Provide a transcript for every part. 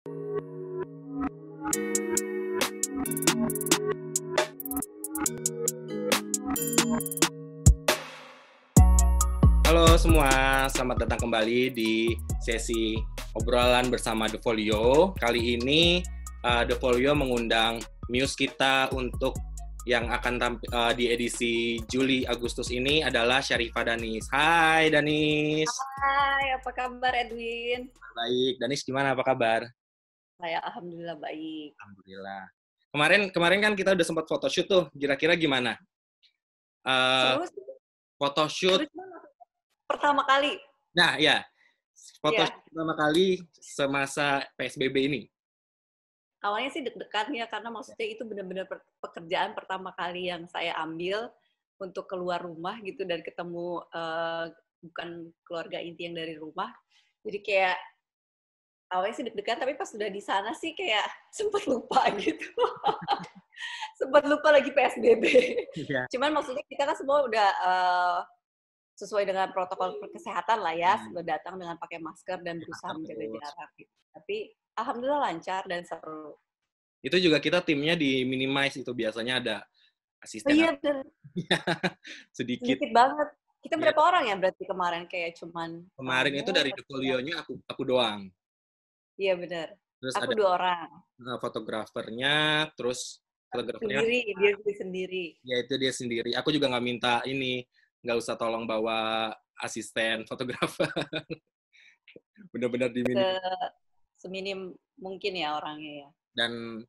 Halo semua, selamat datang kembali di sesi obrolan bersama The Folio. Kali ini The Folio mengundang muse kita untuk yang akan di edisi Juli Agustus ini adalah Syarifah Danis. Hai Danis. Hai, apa kabar Edwin? Baik, Danis gimana, apa kabar? Saya alhamdulillah baik. Alhamdulillah. Kemarin kan kita udah sempat photoshoot tuh, kira-kira gimana? Seru sih. Photoshoot. Pertama kali. Nah, ya. Photoshoot pertama kali semasa PSBB ini. Awalnya sih deg-degan ya, karena maksudnya itu benar-benar pekerjaan pertama kali yang saya ambil untuk keluar rumah gitu dan ketemu bukan keluarga inti yang dari rumah. Jadi kayak awalnya sih deg-degan, tapi pas sudah di sana sih kayak sempat lupa gitu. Sempat lupa lagi PSBB. Ya. Cuman maksudnya kita kan semua udah sesuai dengan protokol kesehatan lah ya, sudah datang dengan pakai masker dan berusaha menjaga jarak. Gitu. Tapi alhamdulillah lancar dan seru. Itu juga kita timnya di minimize, itu biasanya ada asisten. Oh iya benar. Sedikit banget. Kita berapa orang ya berarti kemarin, kayak cuman kemarin itu dari The Folio-nya aku doang. Iya benar. Terus aku ada 2 orang. Fotografernya, terus fotografernya sendiri. Ya itu dia sendiri. Aku juga nggak minta ini, nggak usah tolong bawa asisten fotografer. Benar-benar Seminim mungkin ya orangnya ya. Dan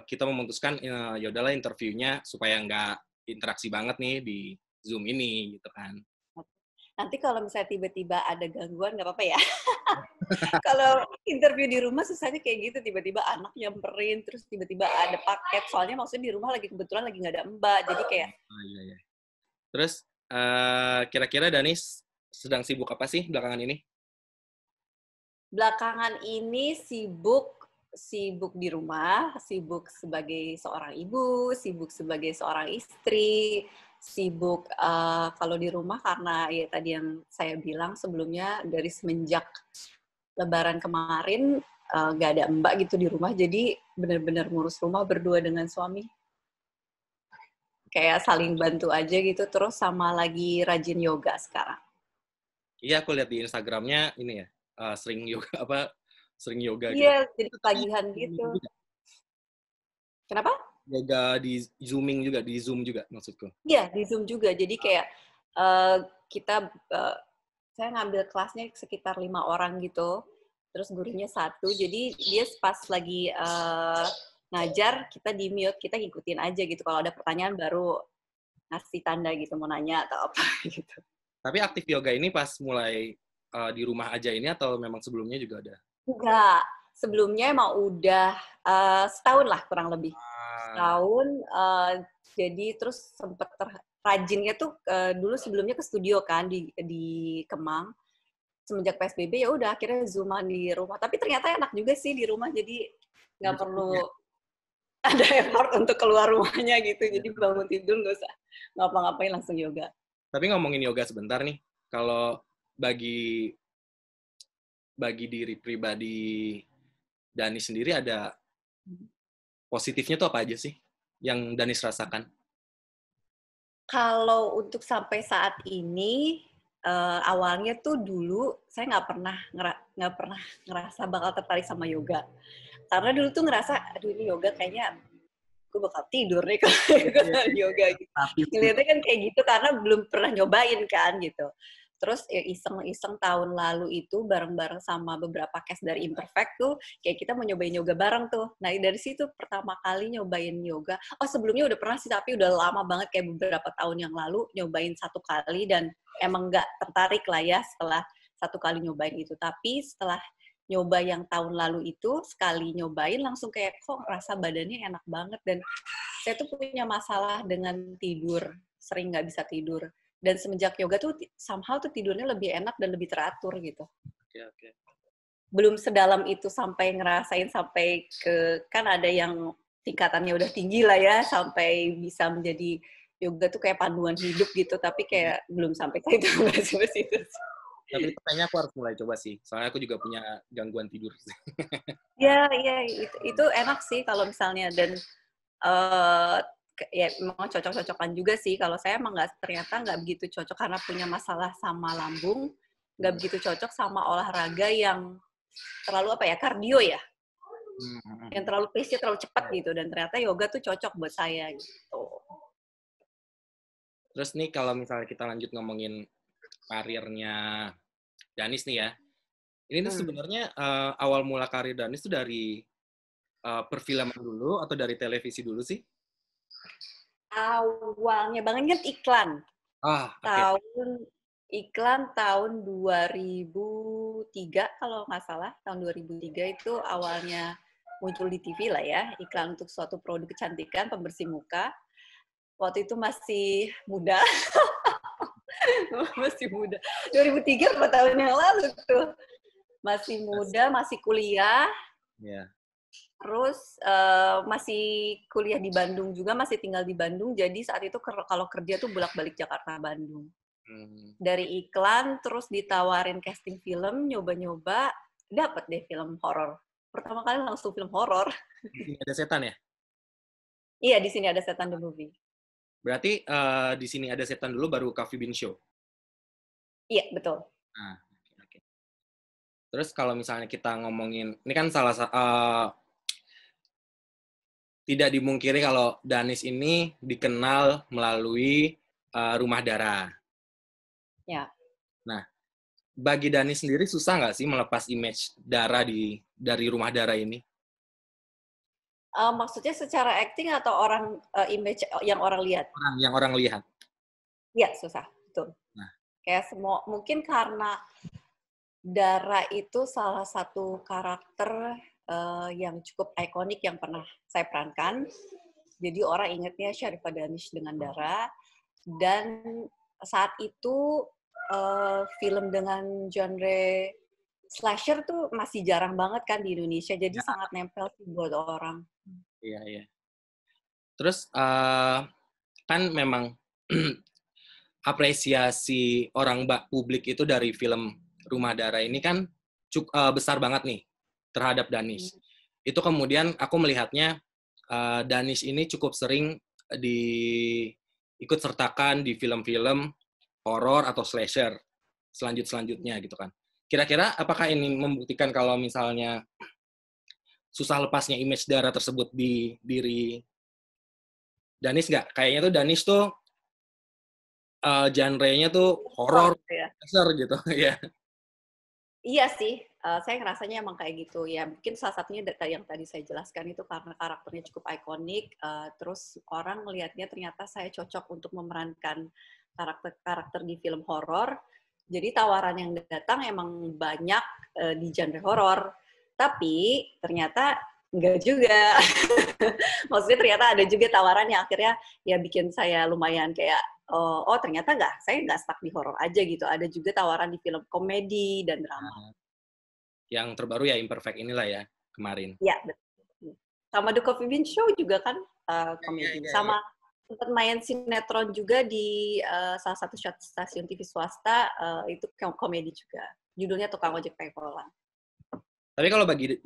kita memutuskan ya udahlah interviewnya supaya nggak interaksi banget nih di Zoom ini gitu kan. Nanti kalau misalnya tiba-tiba ada gangguan nggak apa-apa ya. Kalau interview di rumah susahnya kayak gitu, tiba-tiba anak nyamperin, terus tiba-tiba ada paket. Soalnya maksudnya di rumah kebetulan lagi nggak ada mbak, jadi kayak. Iya. Terus kira-kira Danis sedang sibuk apa sih belakangan ini? Belakangan ini sibuk di rumah, sibuk sebagai seorang ibu, sibuk sebagai seorang istri, sibuk kalau di rumah karena ya tadi yang saya bilang sebelumnya, dari semenjak Lebaran kemarin nggak ada mbak gitu di rumah, jadi benar-benar ngurus rumah berdua dengan suami. Kayak saling bantu aja gitu, terus sama lagi rajin yoga sekarang. Iya, aku lihat di Instagramnya ini ya, sering yoga gitu. Iya, jadi tagihan gitu. Kenapa? Yoga di Zooming juga, di Zoom juga maksudku. Iya, di Zoom juga. Jadi kayak saya ngambil kelasnya sekitar 5 orang gitu, terus gurunya 1. Jadi dia pas lagi ngajar, kita di mute, kita ngikutin aja gitu. Kalau ada pertanyaan baru ngasih tanda gitu, mau nanya atau apa gitu. Tapi aktif yoga ini pas mulai di rumah aja ini atau memang sebelumnya juga ada? Enggak, sebelumnya emang udah setahun lah kurang lebih. Setahun, jadi terus sempet rajinnya tuh dulu sebelumnya ke studio kan di Kemang. Semenjak PSBB ya udah akhirnya Zooman di rumah. Tapi ternyata enak juga sih di rumah, jadi nggak perlu ada effort untuk keluar rumahnya gitu. Jadi bangun tidur nggak usah ngapa-ngapain, langsung yoga. Tapi ngomongin yoga sebentar nih, kalau bagi diri pribadi Dani sendiri ada positifnya tuh apa aja sih yang Danis rasakan? Kalau untuk sampai saat ini, awalnya tuh dulu saya nggak pernah ngerasa bakal tertarik sama yoga. Karena dulu tuh ngerasa, aduh ini yoga kayaknya gue bakal tidur nih kalau yoga gitu. Ngeliatnya kan kayak gitu karena belum pernah nyobain kan gitu. Terus ya iseng-iseng tahun lalu itu bareng-bareng sama beberapa cast dari Imperfect tuh, kayak kita mau nyobain yoga bareng tuh. Nah dari situ pertama kali nyobain yoga. Oh sebelumnya udah pernah sih, tapi udah lama banget, kayak beberapa tahun yang lalu nyobain 1 kali dan emang nggak tertarik lah ya setelah 1 kali nyobain itu. Tapi setelah nyoba yang tahun lalu itu, sekali nyobain langsung kayak kok rasa badannya enak banget. Dan saya tuh punya masalah dengan tidur, sering nggak bisa tidur. Dan semenjak yoga tuh somehow tuh tidurnya lebih enak dan lebih teratur gitu. Oke. Belum sedalam itu sampai ngerasain sampai ke, kan ada yang tingkatannya udah tinggi lah ya, sampai bisa menjadi yoga tuh kayak panduan hidup gitu, tapi kayak belum sampai ke itu. Tapi itu kayaknya aku harus mulai coba sih. Soalnya aku juga punya gangguan tidur. Ya, iya itu enak sih kalau misalnya dan eh ya memang cocok-cocokan juga sih. Kalau saya emang ternyata nggak begitu cocok karena punya masalah sama lambung, nggak begitu cocok sama olahraga yang terlalu apa ya, kardio ya, yang terlalu pace-nya terlalu cepat gitu. Dan ternyata yoga tuh cocok buat saya gitu. Terus nih kalau misalnya kita lanjut ngomongin karirnya Danis nih ya. Ini tuh sebenarnya awal mula karir Danis tuh dari perfilman dulu atau dari televisi dulu sih? Awalnya banget kan iklan. Okay. Tahun 2003 kalau nggak salah, tahun 2003 itu awalnya muncul di TV lah ya, iklan untuk suatu produk kecantikan pembersih muka. Waktu itu masih muda. Masih muda. 2003 4 tahun yang lalu tuh. Masih muda, masih kuliah. Yeah. Terus masih kuliah di Bandung juga, masih tinggal di Bandung. Jadi saat itu kalau kerja tuh bolak-balik Jakarta-Bandung. Dari iklan, terus ditawarin casting film, nyoba-nyoba, dapet deh film horor. Pertama kali langsung film horor. Di sini ada setan ya? Iya, di sini ada setan the movie. Berarti di sini ada setan dulu baru Coffee Bean Show? Iya, betul. Nah, okay. Terus kalau misalnya kita ngomongin, ini kan tidak dimungkiri kalau Danis ini dikenal melalui Rumah Dara. Ya. Nah, bagi Danis sendiri susah nggak sih melepas image Dara dari Rumah Dara ini? Maksudnya secara acting atau image yang orang lihat? Yang orang lihat. Iya, susah. Betul. Nah. Kayak semua, mungkin karena Dara itu salah satu karakter yang cukup ikonik yang pernah saya perankan. Jadi orang ingatnya Sharifah Danish dengan Dara. Dan saat itu film dengan genre slasher tuh masih jarang banget kan di Indonesia. Jadi sangat nempel sih buat orang. Iya. Terus kan memang apresiasi orang publik itu dari film Rumah Dara ini kan besar banget nih terhadap Danis. Itu kemudian aku melihatnya Danis ini cukup sering ikut sertakan di film-film horor atau slasher selanjutnya gitu kan. Kira-kira apakah ini membuktikan kalau misalnya susah lepasnya image Dara tersebut di diri Danis nggak? Kayaknya tuh Danis tuh genre-nya tuh horor, slasher gitu ya. Iya sih, saya ngerasanya emang kayak gitu. Ya mungkin salah satunya yang tadi saya jelaskan itu karena karakternya cukup ikonik, terus orang melihatnya ternyata saya cocok untuk memerankan karakter di film horor. Jadi tawaran yang datang emang banyak di genre horor, tapi ternyata enggak juga. Maksudnya ternyata ada juga tawaran yang akhirnya ya bikin saya lumayan kayak oh ternyata saya nggak stuck di horor aja gitu. Ada juga tawaran di film komedi dan drama. Yang terbaru ya Imperfect inilah ya, kemarin. Ya, betul. Sama The Coffee Bean Show juga kan komedi. Sama sempat main sinetron juga di salah satu stasiun TV swasta, itu komedi juga. Judulnya Tukang Ojek Pengkolan. Tapi kalau bagi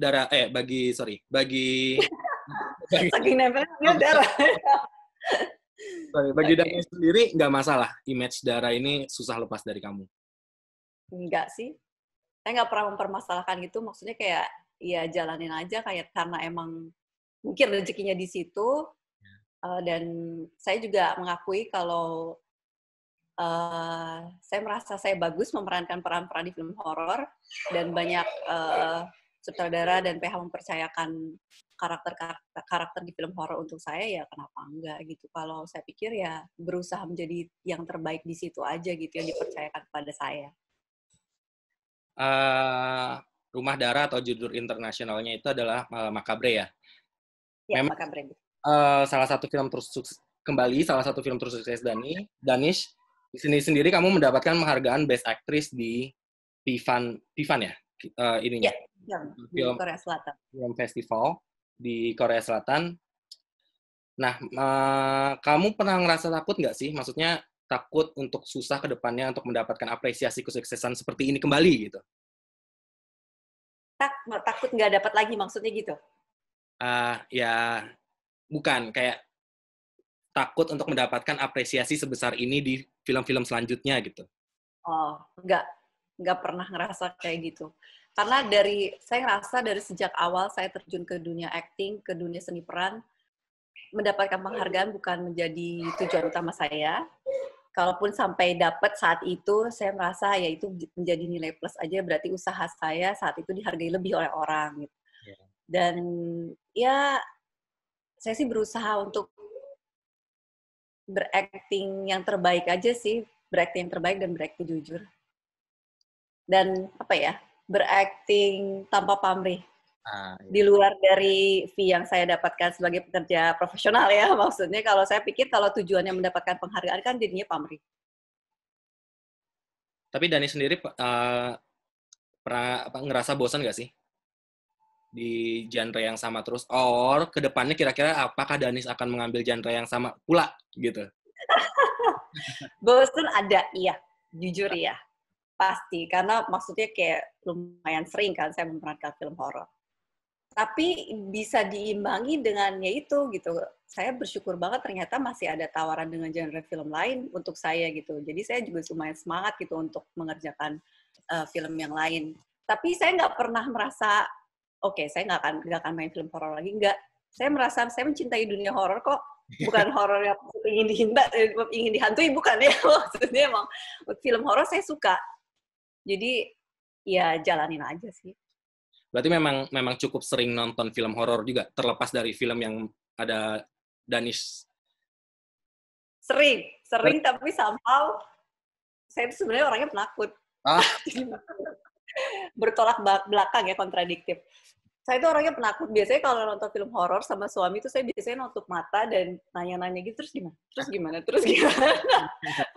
saking nempelnya Dara. Bagi Dara sendiri nggak masalah image Dara ini susah lepas dari kamu? Enggak sih. Saya nggak pernah mempermasalahkan gitu. Maksudnya kayak ya jalanin aja kayak karena emang mungkin rezekinya di situ. Dan saya juga mengakui kalau saya merasa saya bagus memerankan peran-peran di film horor dan banyak sutradara dan PH mempercayakan karakter di film horor untuk saya, ya kenapa enggak gitu. Kalau saya pikir ya berusaha menjadi yang terbaik di situ aja gitu yang dipercayakan kepada saya. Rumah Dara atau judul internasionalnya itu adalah Macabre ya? Ya, Macabre. Salah satu film tersukses Danish. Di sini sendiri kamu mendapatkan penghargaan Best Actress di Pivan ya? Ininya. Ya, di Korea Selatan. Film festival di Korea Selatan. Nah, kamu pernah ngerasa takut nggak sih? Maksudnya takut untuk susah ke depannya untuk mendapatkan apresiasi kesuksesan seperti ini kembali gitu? Takut nggak dapat lagi maksudnya gitu? Ya bukan, kayak takut untuk mendapatkan apresiasi sebesar ini di film-film selanjutnya gitu. Oh, nggak pernah ngerasa kayak gitu. Karena saya ngerasa dari sejak awal saya terjun ke dunia acting, ke dunia seni peran, mendapatkan penghargaan bukan menjadi tujuan utama saya. Kalaupun sampai dapat saat itu, saya merasa ya itu menjadi nilai plus aja, berarti usaha saya saat itu dihargai lebih oleh orang. Gitu. Dan ya, saya sih berusaha untuk berakting yang terbaik aja sih, berakting yang terbaik dan berakting jujur. Dan apa ya, berakting tanpa pamrih. Di luar dari fee yang saya dapatkan sebagai pekerja profesional ya, maksudnya kalau saya pikir kalau tujuannya mendapatkan penghargaan kan jadinya pamrih. Tapi Dani sendiri pernah ngerasa bosan nggak sih di genre yang sama terus? Or kedepannya kira-kira apakah Danis akan mengambil genre yang sama pula gitu? Bosan ada, iya, jujur ya, pasti. Karena maksudnya kayak lumayan sering kan saya memerankan film horor. Tapi bisa diimbangi dengan ya itu gitu. Saya bersyukur banget ternyata masih ada tawaran dengan genre film lain untuk saya gitu. Jadi saya juga lumayan semangat gitu untuk mengerjakan film yang lain. Tapi saya nggak pernah merasa oke, saya nggak akan main film horor lagi. Nggak. Saya merasa saya mencintai dunia horor kok. Bukan horor yang ingin dihantui, bukan ya. Maksudnya emang film horor saya suka. Jadi ya jalanin aja sih. Berarti memang cukup sering nonton film horor juga, terlepas dari film yang ada Danis. Sering tapi somehow saya itu sebenarnya orangnya penakut. Bertolak belakang ya, kontradiktif. Saya itu orangnya penakut. Biasanya kalau nonton film horor sama suami itu saya biasanya nutup mata dan nanya-nanya gitu, terus gimana.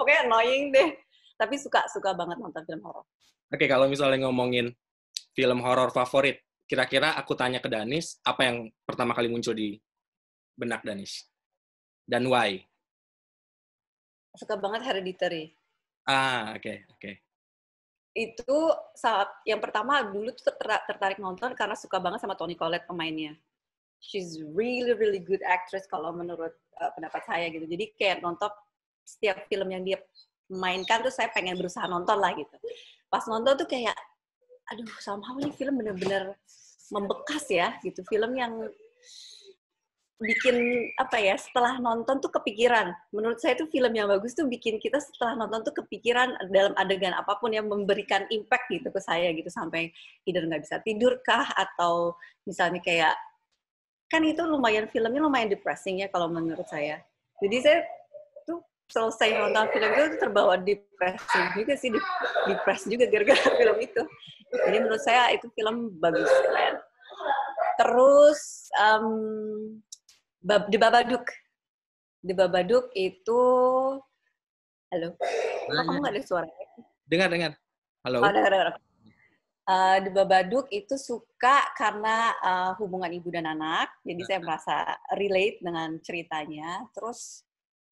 Pokoknya annoying deh. Tapi suka banget nonton film horor. Oke, kalau misalnya ngomongin film horor favorit, kira-kira aku tanya ke Danis, apa yang pertama kali muncul di benak Danis? Dan why? Suka banget Hereditary. Oke. Itu saat yang pertama dulu tuh tertarik nonton karena suka banget sama Toni Collette pemainnya. She's really good actress kalau menurut pendapat saya gitu. Jadi kayak nonton setiap film yang dia mainkan tuh saya pengen berusaha nonton lah gitu. Pas nonton tuh kayak aduh, somehow ini film bener-bener membekas ya gitu. Film yang bikin apa ya, setelah nonton tuh kepikiran. Menurut saya tuh film yang bagus tuh bikin kita setelah nonton tuh kepikiran dalam adegan apapun yang memberikan impact gitu ke saya gitu, sampai either nggak bisa tidur kah, atau misalnya kayak kan itu filmnya lumayan depressing ya kalau menurut saya. Jadi saya tuh selesai nonton film itu terbawa depressing juga sih, depressed juga gara-gara film itu. Jadi menurut saya itu film bagus, keren. Terus The Babadook. The Babadook itu, halo, kok kamu nggak ada suaranya? Dengar. Halo. Dengar. The Babadook itu suka karena hubungan ibu dan anak, jadi saya merasa relate dengan ceritanya. Terus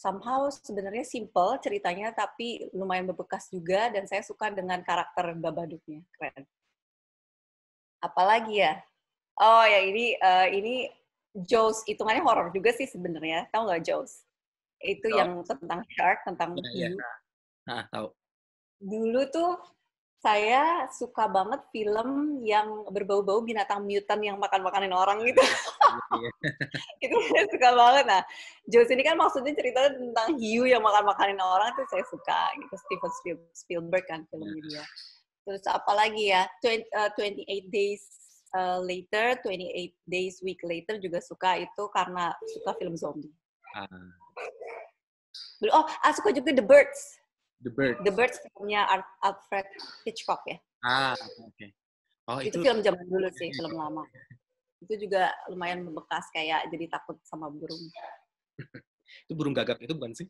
somehow sebenarnya simple ceritanya, tapi lumayan berbekas juga, dan saya suka dengan karakter Babadooknya, keren. Apalagi ya? Oh ya, ini Jaws, hitungannya horor juga sih sebenarnya. Tahu nggak Jaws? Itu yang tentang shark, tentang hiu. Tahu. Dulu tuh saya suka banget film yang berbau-bau binatang mutan yang makan-makanin orang gitu. Itu saya suka banget. Nah, Jaws ini kan maksudnya ceritanya tentang hiu yang makan-makanin orang, itu saya suka. Gitu. Steven Spielberg kan filmnya dia. Terus apa lagi ya? 28 Days Later, 28 Days Week Later juga suka, itu karena suka film zombie. Suka juga The Birds. The Birds filmnya Alfred Hitchcock ya. Oke. Itu film zaman dulu sih, film lama. Itu juga lumayan membekas, kayak jadi takut sama burung. Itu burung gagak itu bukan sih?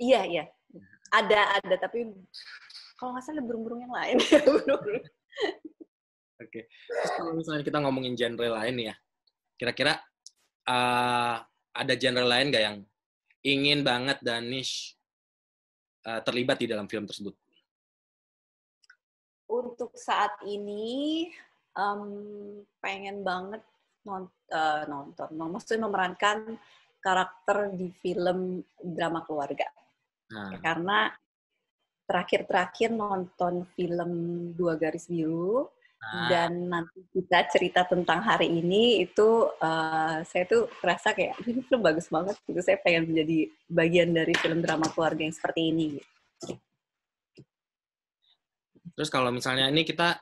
Iya. Ada, tapi kalau nggak salah burung-burung yang lain. Oke. Terus kalau misalnya kita ngomongin genre lain ya, kira-kira ada genre lain nggak yang ingin banget Danish terlibat di dalam film tersebut? Untuk saat ini pengen banget nonton, maksudnya memerankan karakter di film drama keluarga. Nah, Karena terakhir nonton film Dua Garis Biru, dan nanti kita cerita tentang hari ini itu saya tuh merasa kayak ini film bagus banget gitu, saya pengen menjadi bagian dari film drama keluarga yang seperti ini. terus kalau misalnya ini kita,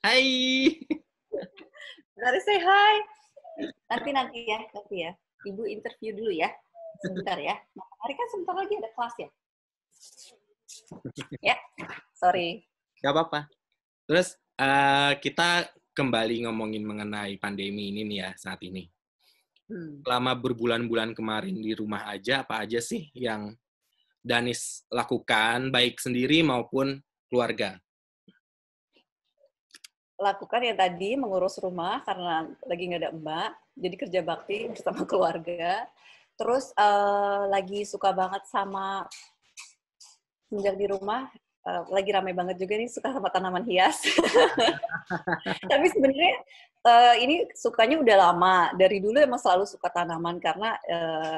hai, Dari say hi. Nanti ya. Ibu interview dulu ya. Sebentar ya. Hari kan sebentar lagi ada kelas ya. Ya, sorry. gak apa-apa. Terus kita kembali ngomongin mengenai pandemi ini nih ya saat ini. Selama berbulan-bulan kemarin di rumah aja, apa aja sih yang Danis lakukan, baik sendiri maupun keluarga? Lakukan yang tadi, mengurus rumah karena lagi nggak ada mbak, jadi kerja bakti bersama keluarga. Terus lagi suka banget sama, semenjak di rumah, lagi ramai banget juga nih suka sama tanaman hias. Tapi sebenarnya ini sukanya udah lama. Dari dulu emang selalu suka tanaman karena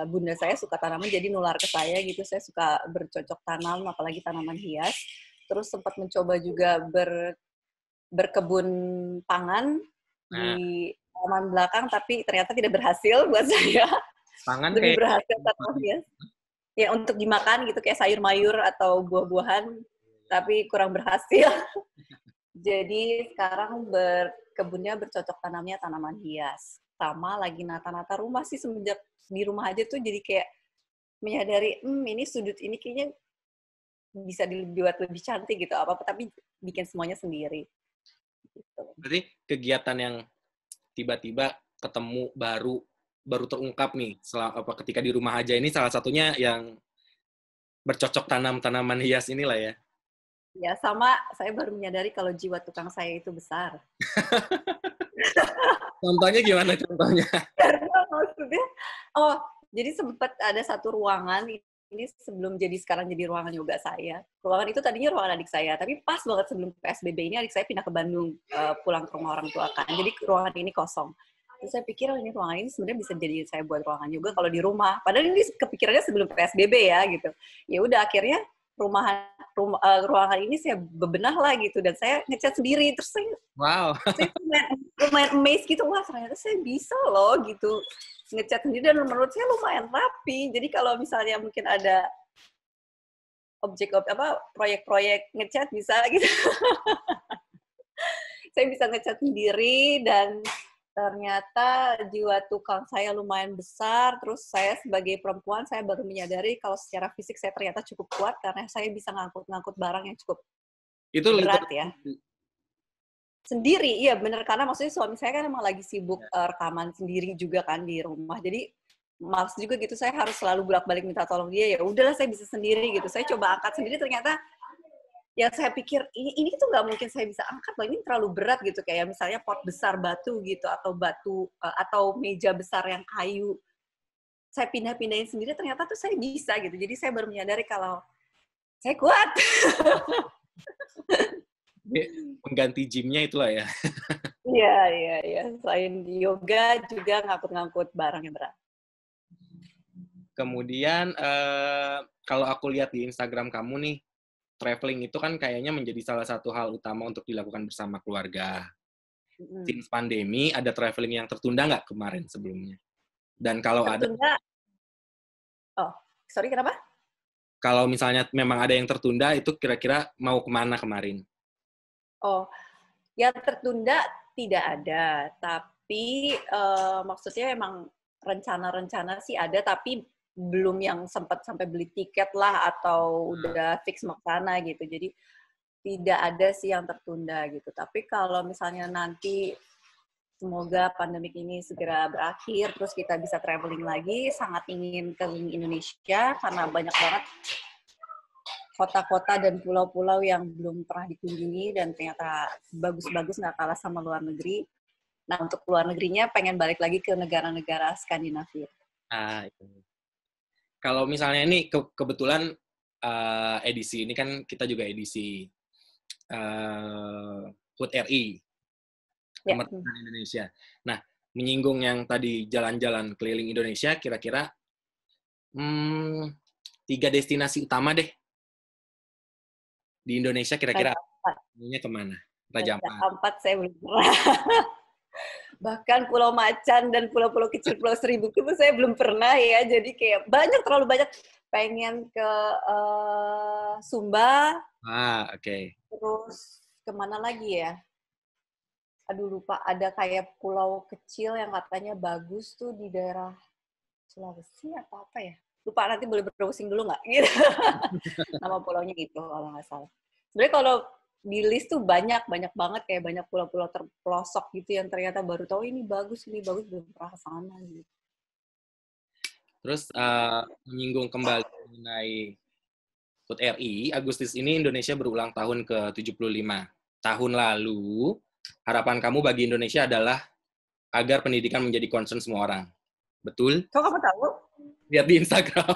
bunda saya suka tanaman, jadi nular ke saya gitu. Saya suka bercocok tanam, apalagi tanaman hias. Terus sempat mencoba juga berkebun pangan di halaman belakang, tapi ternyata tidak berhasil buat saya. Pangan Lebih kayak berhasil tanaman hias. Ya untuk dimakan gitu, kayak sayur mayur atau buah-buahan, tapi kurang berhasil. Jadi sekarang berkebunnya bercocok tanamnya tanaman hias. Sama lagi nata-nata rumah sih, semenjak di rumah aja tuh jadi kayak menyadari, ini sudut ini kayaknya bisa dibuat lebih cantik gitu, apa-apa, tapi bikin semuanya sendiri. Gitu. Berarti kegiatan yang tiba-tiba ketemu baru terungkap nih ketika di rumah aja ini salah satunya yang bercocok tanam tanaman hias inilah ya. Ya, sama saya baru menyadari kalau jiwa tukang saya itu besar. Contohnya gimana contohnya? Karena maksudnya, jadi sempat ada satu ruangan, ini sebelum sekarang jadi ruangan yoga saya. Ruangan itu tadinya ruangan adik saya, tapi pas banget sebelum PSBB ini adik saya pindah ke Bandung, pulang ke rumah orang tua kan. Jadi ruangan ini kosong. Terus saya pikir ini ruangan ini sebenarnya bisa jadi saya buat ruangan yoga kalau di rumah. Padahal ini kepikirannya sebelum PSBB ya gitu. Ya udah akhirnya ruangan ini saya bebenah lah gitu, dan saya ngecat sendiri. Terus saya lumayan amazed gitu, wah ternyata saya bisa loh gitu ngecat sendiri, dan menurut saya lumayan rapi. Jadi kalau misalnya mungkin ada proyek-proyek ngecat bisa gitu. Saya bisa ngecat sendiri, dan ternyata jiwa tukang saya lumayan besar. Terus saya sebagai perempuan, saya baru menyadari kalau secara fisik saya ternyata cukup kuat karena saya bisa ngangkut barang yang cukup berat ya. Sendiri, iya bener, karena maksudnya suami saya kan emang lagi sibuk rekaman sendiri juga kan di rumah. Jadi males juga gitu, saya harus selalu bolak-balik minta tolong dia. Ya udahlah saya bisa sendiri gitu. Saya coba angkat sendiri, ternyata yang saya pikir ini tuh nggak mungkin saya bisa angkat loh, ini terlalu berat gitu, kayak misalnya pot besar batu gitu, atau meja besar yang kayu, saya pindahin sendiri, ternyata tuh saya bisa gitu. Jadi saya baru menyadari kalau saya kuat. Mengganti gymnya itulah ya. Iya. Selain yoga juga ngangkut barang yang berat. Kemudian kalau aku lihat di Instagram kamu nih, traveling itu kan kayaknya menjadi salah satu hal utama untuk dilakukan bersama keluarga. Since pandemi, ada traveling yang tertunda nggak kemarin sebelumnya? Dan kalau tertunda, kenapa? Kalau misalnya memang ada yang tertunda, itu kira-kira mau kemana kemarin? Yang tertunda tidak ada, tapi maksudnya memang rencana-rencana sih ada, tapi belum yang sempat sampai beli tiket lah atau udah fix mau ke sana gitu. Jadi tidak ada sih yang tertunda gitu. Tapi kalau misalnya nanti semoga pandemik ini segera berakhir, terus kita bisa traveling lagi, sangat ingin keliling Indonesia karena banyak banget kota-kota dan pulau-pulau yang belum pernah dikunjungi dan ternyata bagus-bagus, nggak kalah sama luar negeri. Nah, untuk luar negerinya pengen balik lagi ke negara-negara Skandinavia. Kalau misalnya ini kebetulan edisi ini kan kita juga edisi HUT RI, Kemerdekaan Indonesia. Nah, menyinggung yang tadi jalan-jalan keliling Indonesia, kira-kira 3 destinasi utama deh di Indonesia, kira-kira ininya kemana? Raja Ampat saya belum pernah. Bahkan Pulau Macan dan pulau-pulau kecil, Pulau Seribu itu saya belum pernah ya. Jadi kayak terlalu banyak. Pengen ke Sumba. Oke. Terus kemana lagi ya? Aduh lupa, ada kayak pulau kecil yang katanya bagus tuh di daerah Sulawesi atau apa ya? Lupa, nanti boleh browsing dulu nggak? Gitu. Nama pulaunya itu kalau nggak salah. Sebenarnya kalau di list tuh banyak banget, kayak banyak pulau-pulau terpelosok gitu yang ternyata baru tahu ini bagus, belum pernah ke sana gitu. Terus menyinggung kembali mengenai HUT RI, Agustus ini Indonesia berulang tahun ke-75. Tahun lalu, harapan kamu bagi Indonesia adalah agar pendidikan menjadi concern semua orang. Betul? Kok kamu tahu? Lihat di Instagram.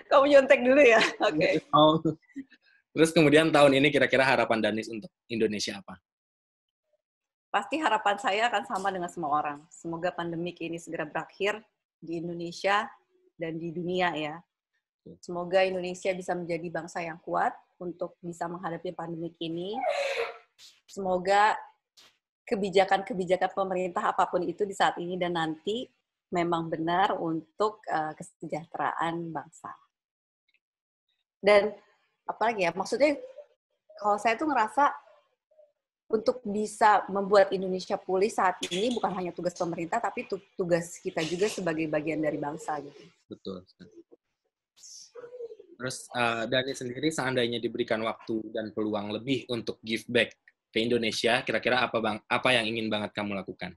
Kamu nyontek dulu ya? Oke. Terus kemudian tahun ini kira-kira harapan Danis untuk Indonesia apa? Pasti harapan saya akan sama dengan semua orang. Semoga pandemik ini segera berakhir di Indonesia dan di dunia ya. Semoga Indonesia bisa menjadi bangsa yang kuat untuk bisa menghadapi pandemik ini. Semoga kebijakan-kebijakan pemerintah apapun itu di saat ini dan nanti memang benar untuk kesejahteraan bangsa. Dan apalagi ya, maksudnya kalau saya tuh ngerasa untuk bisa membuat Indonesia pulih saat ini bukan hanya tugas pemerintah, tapi tugas kita juga sebagai bagian dari bangsa gitu. Betul. Terus Dani sendiri seandainya diberikan waktu dan peluang lebih untuk give back ke Indonesia, kira-kira apa yang ingin banget kamu lakukan?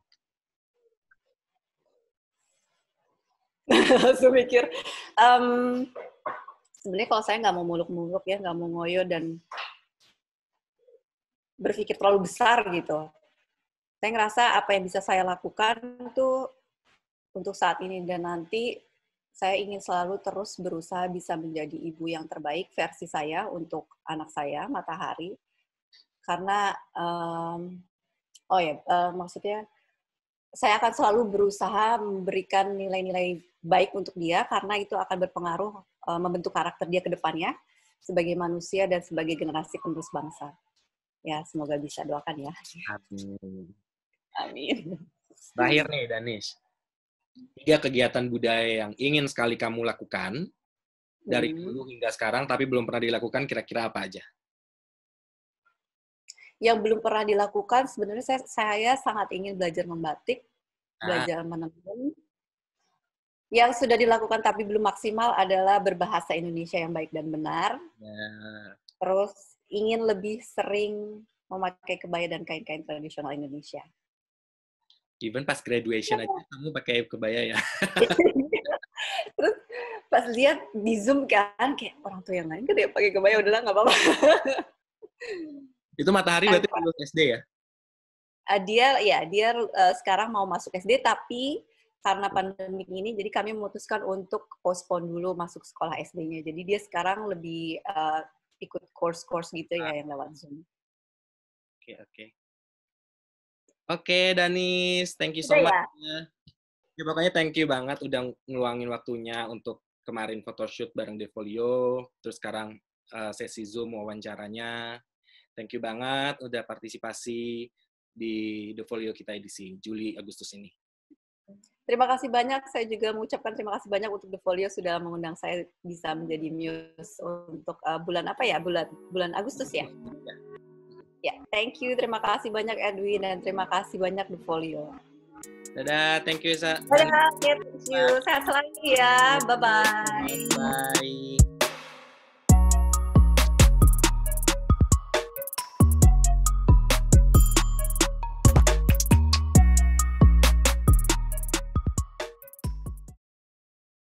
Langsung mikir. Sebenarnya kalau saya nggak mau muluk-muluk ya, nggak mau ngoyo dan berpikir terlalu besar gitu. Saya ngerasa apa yang bisa saya lakukan tuh untuk saat ini dan nanti saya ingin selalu terus berusaha bisa menjadi ibu yang terbaik versi saya untuk anak saya, Matahari. Karena, maksudnya saya akan selalu berusaha memberikan nilai-nilai baik untuk dia karena itu akan berpengaruh membentuk karakter dia ke depannya sebagai manusia dan sebagai generasi penerus bangsa. Ya, semoga bisa, doakan ya. Amin. Amin. Terakhir nih, Danis. 3 kegiatan budaya yang ingin sekali kamu lakukan dari dulu hingga sekarang tapi belum pernah dilakukan, kira-kira apa aja? Yang belum pernah dilakukan, sebenarnya saya sangat ingin belajar membatik, belajar menenun. Yang sudah dilakukan tapi belum maksimal adalah berbahasa Indonesia yang baik dan benar. Terus ingin lebih sering memakai kebaya dan kain-kain tradisional Indonesia. Even pas graduation aja kamu pakai kebaya ya? Terus pas lihat di Zoom kan, kayak orang tua yang lain kan dia pakai kebaya, udahlah nggak apa-apa. Itu Matahari berarti lulus SD ya? Dia sekarang mau masuk SD, tapi karena pandemi ini, jadi kami memutuskan untuk postpone dulu masuk sekolah SD-nya. Jadi dia sekarang lebih ikut course-course gitu ya yang lewat Zoom. Oke, Danis, thank you so much. Ya, pokoknya thank you banget udah ngeluangin waktunya untuk kemarin photoshoot bareng Defolio, terus sekarang sesi Zoom wawancaranya. Thank you banget udah partisipasi di Defolio kita edisi Juli Agustus ini. Terima kasih banyak. Saya juga mengucapkan terima kasih banyak untuk Defolio sudah mengundang saya bisa menjadi muse untuk bulan apa ya? Bulan Agustus ya? Ya, thank you. Terima kasih banyak Edwin dan terima kasih banyak Defolio. Dadah, thank you, Sa. Dadah, thank you. Sehat selalu ya. Bye-bye. Bye.